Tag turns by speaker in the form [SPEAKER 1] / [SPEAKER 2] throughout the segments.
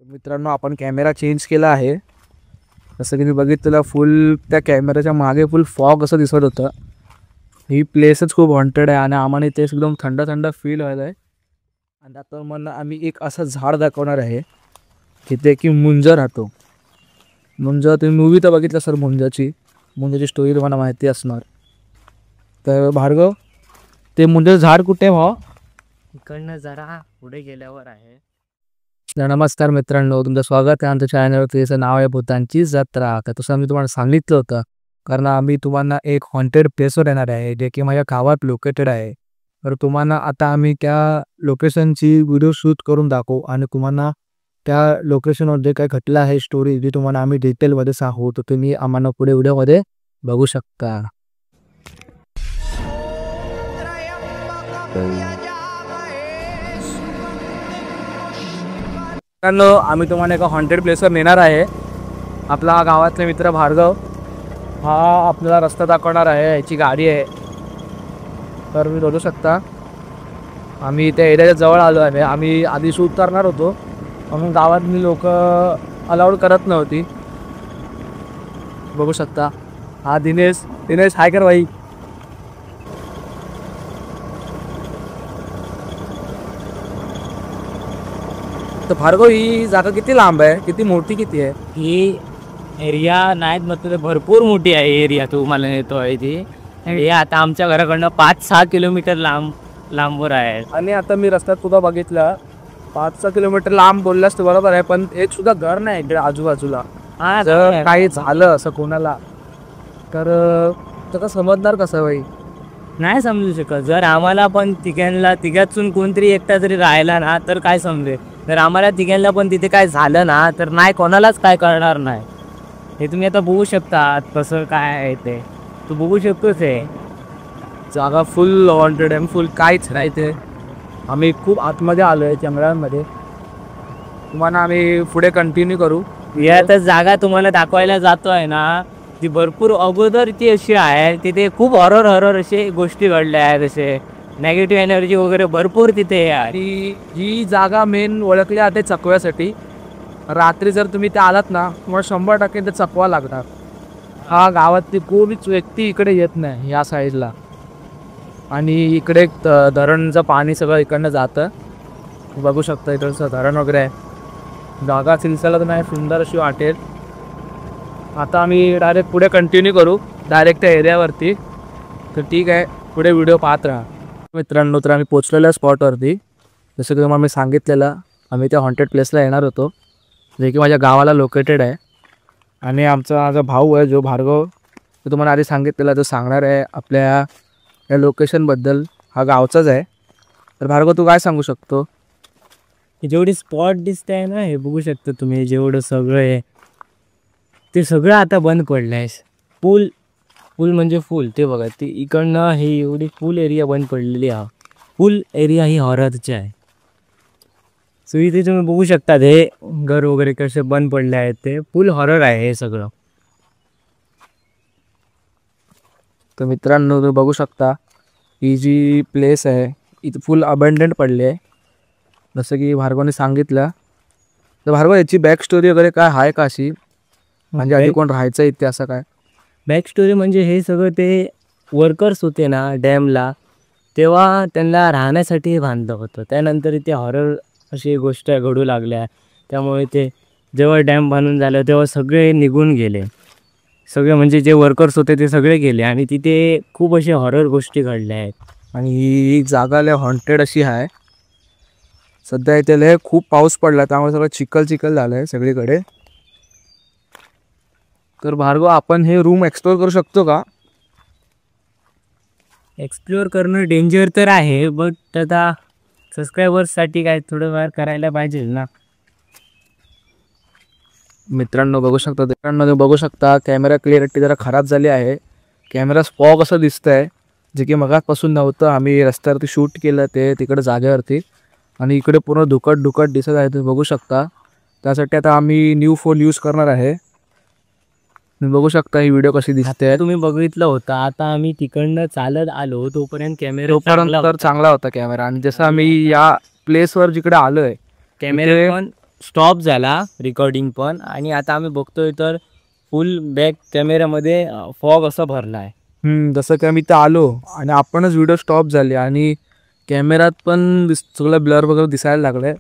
[SPEAKER 1] मित्रांनो आपण camera change केला आहे। जसं की मी बघितलं फुल त्या कॅमेऱ्याच्या मागे फुल फॉग असं दिसत होतं। ही प्लेसच खूप हॉन्टेड आहे आणि आम्हाला इथे एकदम थंड थंड फील होत आहे। आणि आता मला आम्ही एक असं झाड दाखवणार आहे जिथे की मुंज राहतो। मुंज तुम्ही मूवी तर बघितला सर, मुंजाची स्टोरी तुम्हाला माहिती असणार। तर भार्गव, ते मुंजाचं झाड कुठे भाव?
[SPEAKER 2] इकडनं जरा पुढे गेल्यावर आहे।
[SPEAKER 1] नमस्कार मित्रांनो, तुमचं स्वागत आहे आमच्या चॅनलवरती। त्याचं नाव आहे भूतांची जत्रा। तर तसं मी तुम्हाला सांगितलं होतं, कारण आम्ही तुम्हाला एक हॉन्टेड प्लेसवर येणार आहे जे की माझ्या गावात लोकेटेड आहे। तर तुम्हाला आता आम्ही त्या लोकेशनची व्हिडिओ शूट करून दाखवू आणि तुम्हाला त्या लोकेशनवर जे काही घडलं आहे स्टोरी जी तुम्हाला आम्ही डिटेलमध्ये सांगू, तर तुम्ही आम्हाला पुढे व्हिडिओमध्ये बघू शकता। आम्ही तुम्हाला एका हॉन्टेड प्लेसवर नेणार आहे। आपला गावातले मित्र भार्गव हा आपल्याला रस्ता दाखवणार आहे। याची गाडी आहे, तर मी बघू शकता आम्ही त्या एरियाच्या जवळ आलो आहे। आम्ही आधी शूट करणार होतो म्हणून गावातली लोक अलाउड करत नव्हती। बघू शकता हा दिनेश हाय कर भाई। तर भार्गव, ही जागा किती लांब आहे, किती मोठी किती आहे?
[SPEAKER 2] ही एरिया नाहीत मतलब भरपूर मोठी आहे एरिया तुम्हाला नेतो आहे ती। हे आता आमच्या घराकडनं 5-6 किलोमीटर लांबवर आहे।
[SPEAKER 1] आणि आता मी रस्त्यात सुद्धा बघितलं 5-6 किलोमीटर लांब बोललास तर बरोबर आहे, पण एक सुद्धा घर नाही इकडे आजूबाजूला। जर काही झालं असं कोणाला तर कसं समजणार कसं भाई?
[SPEAKER 2] नाही समजू शकत। जर आम्हाला पण तिघातून कोणतरी एकटा जरी राहिला ना तर काय समजेल। जर आम्हाला तिघांना पण तिथे काय झालं ना तर नाही कोणालाच काय कळणार नाही। हे तुम्ही आता बघू शकता कसं काय आहे ते, तू बघू शकतोस। हे
[SPEAKER 1] जागा फुल हॉन्टेड आहे, फुल काहीच नाही ते। आम्ही खूप आतमध्ये आलो आहे जंगलांमध्ये। तुम्हाला आम्ही पुढे कंटिन्यू करू।
[SPEAKER 2] यातच जागा तुम्हाला दाखवायला जातोय ना, ती भरपूर अगोदरची अशी आहे। तिथे खूप हॉरर असे गोष्टी घडल्या आहेत, असे नेगेटिव्ह एनर्जी वगैरे भरपूर तिथे आहे।
[SPEAKER 1] आणि ही जागा मेन ओळखली जाते चकव्यासाठी। रात्री जर तुम्ही ते आलात ना तुम्हाला 100% ते चकवा लागणार। हा गावातली कोणीच व्यक्ती इकडे येत नाही या साईडला। आणि इकडे एक धरणचं पाणी सगळं इकडनं जातं, बघू शकता इकडचं धरण वगैरे आहे। जागा सिलसिला तर नाही, सुंदर अशी वाटेल। आता आम्ही डायरेक्ट पुढे कंटिन्यू करू डायरेक्ट त्या एरियावरती। तर ठीक आहे, पुढे व्हिडिओ पाहत राहा मित्रांनो। तर आम्ही पोचलेल्या स्पॉटवरती, जसं की तुम्हाला मी सांगितलेलं आम्ही त्या हॉन्टेड प्लेसला येणार होतो जे की माझ्या गावाला लोकेटेड आहे। आणि माझा भाऊ आहे जो भार्गव, तो तुम्हाला आधी सांगितलेला, जो सांगणार आहे आपल्या या लोकेशनबद्दल। हा गावचाच आहे। तर भार्गव, तू काय सांगू शकतो?
[SPEAKER 2] जेवढी स्पॉट दिसत आहे ना, हे बघू शकता तुम्ही, जेवढं सगळं आहे ते सगळं आता बंद पडलं आहे। फुल म्हणजे फुल, ते बघा ती इकडनं ही एवढी फुल एरिया बंद पडलेली आहे। फुल एरिया ही हॉररची आहे। सो इथे तुम्ही बघू शकता हे घर वगैरे कसे बंद पडले आहेत, ते फुल हॉरर आहे हे सगळं।
[SPEAKER 1] तर मित्रांनो तुम्ही बघू शकता ही जी प्लेस आहे इथं फुल अबंडंट पडली आहे, जसं की भार्गवने सांगितलं। तर भार्गव, याची बॅक स्टोरी वगैरे काय आहे का अशी, म्हणजे आधी कोण राहायचं इथे असं काय?
[SPEAKER 2] बॅक स्टोरी म्हणजे हे सगळं ते वर्कर्स होते ना डॅमला, तेव्हा त्यांना राहण्यासाठी बांधलं होतं। त्यानंतर इथे हॉरर अशी गोष्ट घडू लागल्या, त्यामुळे ते जेव्हा डॅम बांधून झालं तेव्हा सगळे निघून गेले। सगळे म्हणजे जे वर्कर्स होते ते सगळे गेले आणि तिथे खूप असे हॉरर गोष्टी घडल्या आहेत।
[SPEAKER 1] आणि ही जागा लय हॉन्टेड अशी आहे। सध्या इथे लय खूप पाऊस पडला त्यामुळे सगळं चिखल झालं आहे सगळीकडे। तर भार्गव, आपण हे रूम एक्सप्लोर करू शकतो का?
[SPEAKER 2] एक्सप्लोअर करणं डेंजर तर आहे, बट आता सबस्क्रायबर्ससाठी काय थोडंफार करायला पाहिजे ना।
[SPEAKER 1] मित्रांनो बघू शकता कॅमेरा क्लिअरिटी जरा खराब झाली आहे। कॅमेरा स्पॉग असं दिसतंय जे की मगाचपासून नव्हतं। आम्ही रस्त्यावरती शूट केलं ते तिकडे जागेवरती, आणि इकडे पूर्ण धुकट दिसत आहे, तुम्ही बघू शकता। त्यासाठी आता आम्ही न्यू फोन यूज करणार आहे। तुम्ही बघू शकता ही व्हिडिओ कशी दिसते।
[SPEAKER 2] तुम्ही बघितलं होतं, आता आम्ही तिकडनं चालत आलो तोपर्यंत
[SPEAKER 1] चांगला होता कॅमेरा। आणि जसं आम्ही या प्लेसवर जिकडे आलोय
[SPEAKER 2] कॅमेरा पण स्टॉप झाला रेकॉर्डिंग पण, आणि आता आम्ही बघतोय तर फुल बॅक कॅमेऱ्यामध्ये फॉग असा भरला आहे.
[SPEAKER 1] जसं की आम्ही इथं आलो आणि आपणच व्हिडिओ स्टॉप झाली आणि कॅमेऱ्यात पण सगळं ब्लर वगैरे दिसायला लागलाय.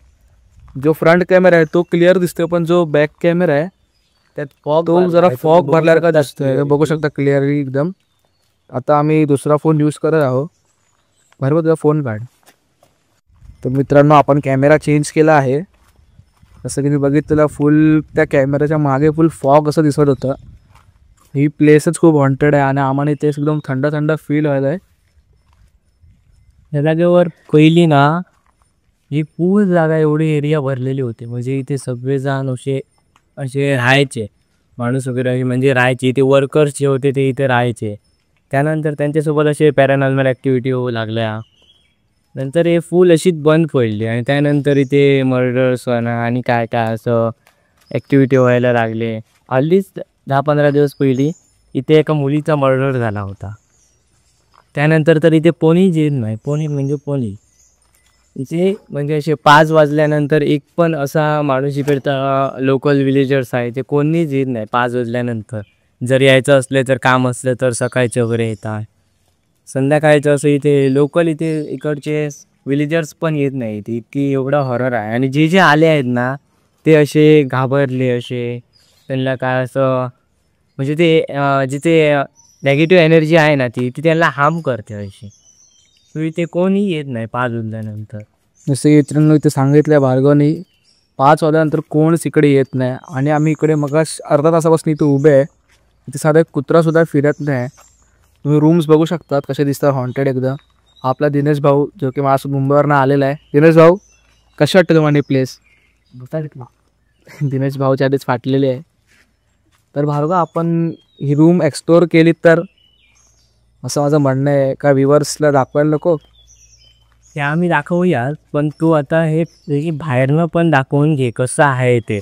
[SPEAKER 1] जो फ्रंट कॅमेरा आहे तो क्लिअर दिसतोय, पण जो बॅक कॅमेरा आहे
[SPEAKER 2] त्यात फॉग
[SPEAKER 1] तो जरा फॉग भरल्यासारखा दिसतोय. बघू शकता क्लिअरली एकदम. आता आम्ही दुसरा फोन यूज करत आहोत. बरोबर, तुझा फोन काढ. तर मित्रांनो, आपण कॅमेरा चेंज केला आहे. जसं की मी बघितलं फुल त्या कॅमेऱ्याच्या मागे फुल फॉग असं दिसत होतं. ही प्लेसच खूप हॉन्टेड आहे आणि आम्हाला ते एकदम थंड थंड फील व्हायला आहे.
[SPEAKER 2] या जागेवर पहिली ना ही पूर्ण जागा एवढी एरिया भरलेली होती, म्हणजे इथे सगळेजण असे असे राहायचे, माणूस वगैरे म्हणजे राहायचे इथे, वर्कर्स जे होते ते इथे राहायचे. त्यानंतर त्यांच्यासोबत असे पॅरानॉर्मल ॲक्टिव्हिटी होऊ लागल्या. नंतर हे फुल अशीच बंद पडली आणि त्यानंतर इथे मर्डर्स होणं आणि काय काय असं ॲक्टिव्हिटी व्हायला लागले. हल्लीच 10-15 दिवस पहिली इथे एका मुलीचा मर्डर झाला होता. त्यानंतर तर इथे कोणीच येत नाही. कोणी म्हणजे कोणी इथे म्हणजे असे 5 वाजल्यानंतर एक पण असा माणूस इकडचा लोकल विलेजर्स आहे ते कोणीच येत नाही 5 वाजल्यानंतर. जर यायचं असलं तर काम असलं तर सकाळचे वगैरे येतात. संध्याकाळचं असं इथे लोकल इथे इकडचे विलेजर्स पण येत नाही. इतकी एवढा हॉरर आहे. आणि जे जे आले आहेत ना ते असे घाबरले, असे त्यांना काय असं म्हणजे ते जिथे नेगेटिव्ह एनर्जी आहे ना ती त्यांना हार्म करते अशी. तर इथे कोणी येत नाही 5 वाजल्यानंतर.
[SPEAKER 1] जसं की मित्रांनो इथे सांगितलं भार्गवनी 5 वाजल्यानंतर कोणच इकडे येत नाही. आणि आम्ही इकडे मग अर्धा तासापासून इथे उभे आहे. इथे साधा एक कुत्रासुद्धा फिरत नाही. तुम्ही रूम्स बघू शकतात कसे दिसतात हॉन्टेड एकदम. आपला दिनेश भाऊ जो की माझं मुंबईवरनं आलेला आहे. दिनेश भाऊ, कशी वाटते तुम्हाला ही प्लेस? दिनेश भाऊच्या आधीच फाटलेले आहे. तर भार्गव, आपण ही रूम एक्सप्लोअर केली तर असं माझं म्हणणं आहे. का व्ह्युअर्सला दाखवायला नको?
[SPEAKER 2] ते आम्ही दाखवूया, पण तू आता हे बाहेरनं पण दाखवून घे कसं आहे ते.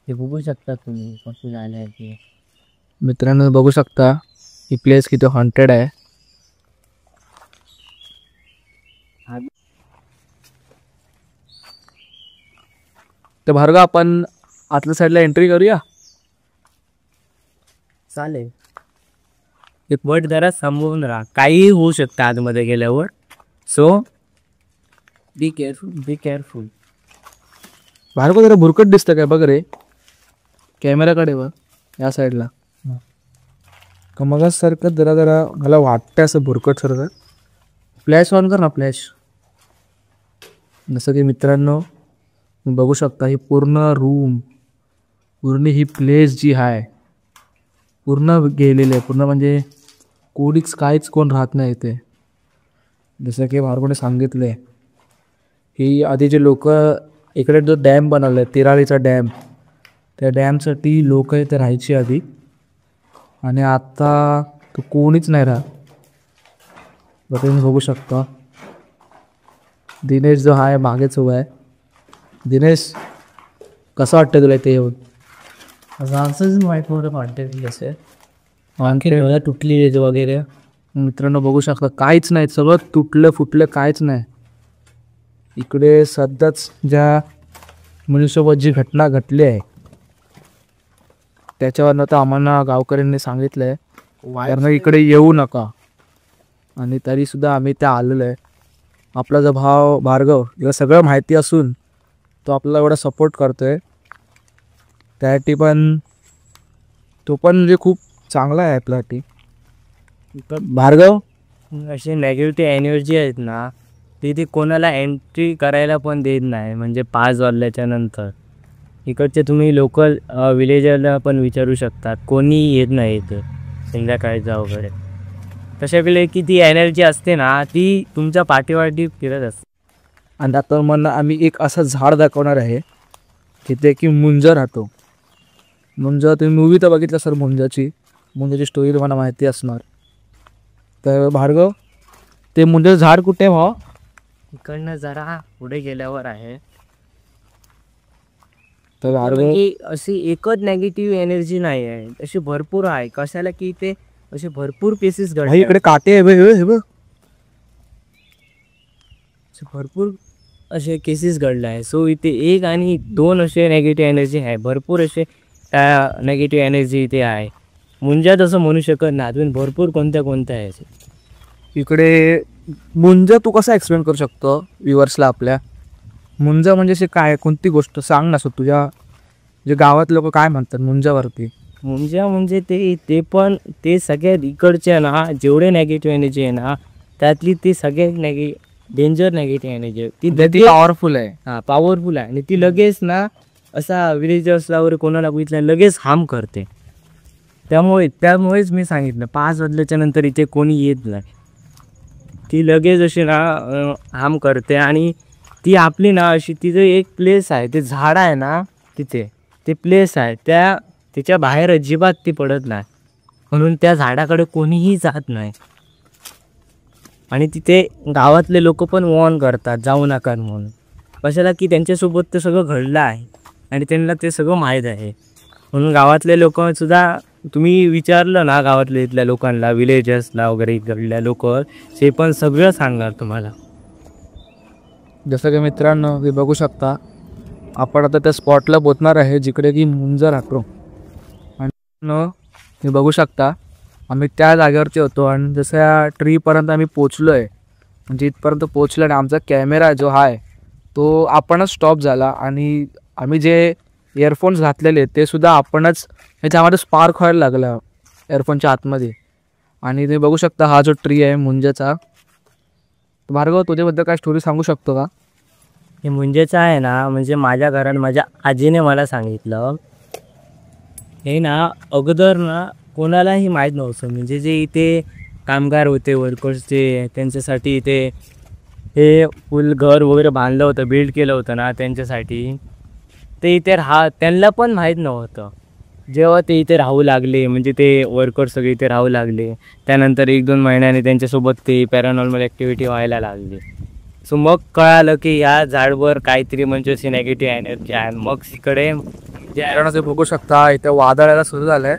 [SPEAKER 2] ते बघू शकता तुम्ही कसं झालं आहे ते.
[SPEAKER 1] मित्रांनो बघू शकता ही प्लेस किती हॉन्टेड आहे. तर भार्गव, आपण आतल्या साईडला एंट्री करूया?
[SPEAKER 2] चालेल. एक बट जरा सांभाळून राहा, काहीही होऊ शकतं आतमध्ये गेल्यावर. So be careful.
[SPEAKER 1] भार्गव, जरा भुरकट दिसतं काय बघ रे कॅमेराकडे बघ या साईडला. का मग सारखं जरा जरा मला वाटतं असं भुरकट सारखं. फ्लॅश ऑन कर ना, फ्लॅश. जसं की मित्रांनो तुम्ही बघू शकता ही पूर्ण रूम, पूर्ण ही प्लेस जी आहे पूर्ण गेलेली आहे. पूर्ण म्हणजे कोणीच काहीच कोण राहत नाही इथे. जसं की भार्गवने सांगितले ही आधीचे लोक इकडे जो डॅम बनवला आहे तिराळीचा डॅम, त्या डॅमसाठी लोक इथे राहायची आधी. आणि आता तो कोणीच नाही राहत. तुम्ही बघू शकता दिनेश जो आहे मागेच उभा आहे. दिनेश, कसं वाटतं तुला इथे येऊन?
[SPEAKER 2] असंच वाईट मोठं वाटतं की कसं आणखी एवढा तुटली वगैरे.
[SPEAKER 1] मित्रांनो बघू शकता काहीच नाही, सगळं तुटलं फुटलं, काहीच नाही. इकडे सध्याच ज्या मनुष्यसोबत जी घटना घडली आहे त्याच्यावरनं तर आम्हाला गावकऱ्यांनी सांगितलं आहे कारण इकडे येऊ नका. आणि तरीसुद्धा आम्ही त्या आलेलो आहे. आपला जो भाव भार्गव याला सगळं माहिती असून तो आपल्याला एवढा सपोर्ट करतो आहे. त्यासाठी पण तो पण म्हणजे खूप चांगला आहे आपल्यासाठी. भार्गव,
[SPEAKER 2] असे नेगेटिव्ह एनर्जी आहेत ना ते कोणाला एंट्री करायला पण देत नाही. म्हणजे 5 वाजल्याच्या नंतर इकडचे तुम्ही लोकल विलेजरला पण विचारू शकतात, कोणी येत नाही इथं संध्याकाळचा वगैरे. तशा वेळेला की ती एनर्जी असते ना ती तुमच्या पाठीवाटी फिरत असते.
[SPEAKER 1] आणि आता मला आम्ही एक असं झाड दाखवणार आहे तिथे की मुंज राहतो. मुंज तुम्ही मूवी तर बघितलं सर, मुंजाची स्टोरी तुम्हाला माहिती असणार. तर भार्गव, ते मुंजाचं झाड कुठे आहे भाव?
[SPEAKER 2] इकडनं जरा पुढे गेल्यावर आहे.
[SPEAKER 1] तर भार्गव,
[SPEAKER 2] अशी एकच नेगेटिव्ह एनर्जी नाही आहे, अशी भरपूर आहे. कशाला की ते असे भरपूर केसेस
[SPEAKER 1] इकडे काटे आहे बघ, हे बघ.
[SPEAKER 2] भरपूर असे केसेस घडले आहे. सो इथे एक आणि दोन असे नेगेटिव्ह एनर्जी आहे, भरपूर असे नेगेटिव्ह एनर्जी इथे आहे. मुंजा तसं म्हणू शकत नाही, अजून भरपूर कोणत्या कोणत्या आहे.
[SPEAKER 1] इकडे मुंजा तू कसा एक्सप्लेन करू शकतो व्ह्युअर्सला आपल्या? मुंजा म्हणजे अशी काय, कोणती गोष्ट सांग ना. सो तुझ्या जे गावात लोक काय म्हणतात मुंजावरती?
[SPEAKER 2] मुंजा म्हणजे ते पण ते सगळ्यात इकडच्या ना जेवढे नेगेटिव्ह एनर्जी आहे ना, त्यातली ती सगळ्यात डेंजर नेगेटिव्ह एनर्जी
[SPEAKER 1] ती पॉवरफुल आहे.
[SPEAKER 2] हां, पॉवरफुल आहे. आणि ती लगेच ना असा विलेजर्सला वगैरे कोणाला बघितलं लगेच हार्म करते. त्यामुळेच मी सांगितलं 5 वाजल्याच्या नंतर इथे कोणी येत नाही. ती लगेच अशी ना हार्म करते. आणि ती आपली ना अशी तिथे एक प्लेस आहे, ते झाड आहे ना तिथे, ते प्लेस आहे, त्याच्या बाहेर अजिबात ती पडत नाही. म्हणून त्या झाडाकडे कोणीही जात नाही. आणि तिथे गावातले लोक पण वॉर्न करतात जाऊ नका म्हणून. कशाला की त्यांच्यासोबत ते सगळं घडलं आहे आणि त्यांना ते सगळं माहीत आहे. म्हणून गावातले लोकसुद्धा, तुम्ही विचारलं ना गावातल्या इथल्या लोकांना, विलेजर्सला वगैरे इकडल्या लोक, ते पण सगळं सांगणार तुम्हाला.
[SPEAKER 1] जसं की मित्रांनो हे बघू शकता, आपण आता त्या स्पॉटला पोचणार आहे जिकडे की मुंजा राहतो. आणि हे बघू शकता आम्ही त्या जागेवरती होतो आणि जसं या ट्रीपर्यंत आम्ही पोचलो आहे, म्हणजे इथपर्यंत पोचलो आणि आमचा कॅमेरा जो आहे तो आपणच स्टॉप झाला. आणि आम्ही जे इयरफोन्स घातलेले ते सुद्धा आपणच, ह्याच्यामध्ये स्पार्क व्हायला लागला इयरफोनच्या आतमध्ये. आणि तुम्ही बघू शकता हा जो ट्री आहे मुंजाचा. भार्गव, तुझ्याबद्दल काय स्टोरी सांगू शकतो का?
[SPEAKER 2] हे मुंजेचं आहे ना, म्हणजे माझ्या घरात माझ्या आजीने मला सांगितलं. हे ना अगोदर ना कोणालाही माहीत नव्हतं. म्हणजे जे इथे कामगार होते, वर्कर्स जे, त्यांच्यासाठी इथे हे फुल घर वगैरे बांधलं होतं, बिल्ड केलं होतं ना त्यांच्यासाठी, ते इथे त्यांना पण माहीत नव्हतं. जेव्हा ते इथे राहू लागले, म्हणजे ते वर्कर्स सगळे इथे राहू लागले, त्यानंतर 1-2 महिन्याने त्यांच्यासोबत ते पॅरानॉर्मल ॲक्टिव्हिटी व्हायला लागली. सो मग कळालं की या झाडवर काहीतरी म्हणजे अशी नेगेटिव्ह एनर्जी आहे. मग इकडे
[SPEAKER 1] जे बघू शकता इथे वादळायला सुरू झालं आहे.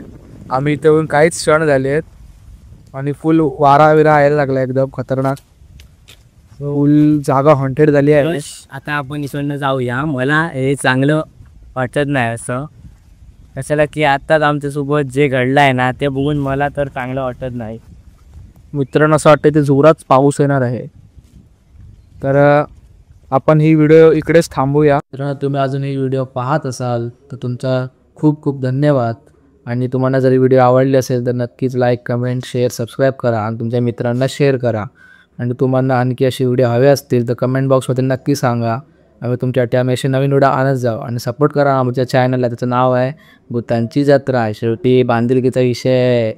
[SPEAKER 1] आम्ही इथे येऊन काहीच क्षण झाले आहेत आणि फुल वारा विरा यायला लागला, एकदम खतरनाक. फुल जागा हॉन्टेड झाली आहे.
[SPEAKER 2] आता आपण इकडनं जाऊया. मला हे चांगलं वाटत नाही असं. कशाला की आत्ताच आमच्यासोबत जे घडलं आहे ना ते बघून मला तर चांगलं वाटत नाही.
[SPEAKER 1] मित्रांनो असं वाटतं ते जोरात पाऊस येणार आहे. तर आपण ही व्हिडिओ इकडेच थांबूया. तर तुम्ही अजून ही व्हिडिओ पाहत असाल तर तुमचा खूप खूप धन्यवाद. आणि तुम्हाला जर व्हिडिओ आवडली असेल तर नक्कीच लाईक, कमेंट, शेअर, सबस्क्राईब करा आणि तुमच्या मित्रांना शेअर करा. आणि तुम्हाला आणखी अशी व्हिडिओ हवे असतील तर कमेंट बॉक्समध्ये नक्की सांगा. आम्ही तुमच्या अशी नवीन व्हिडिओ आणत जाऊ. आणि सपोर्ट करा आमच्या चॅनलला. त्याचं नाव आहे भूतांची जत्रा. शेवटी बांधिलकीचा विषय आहे.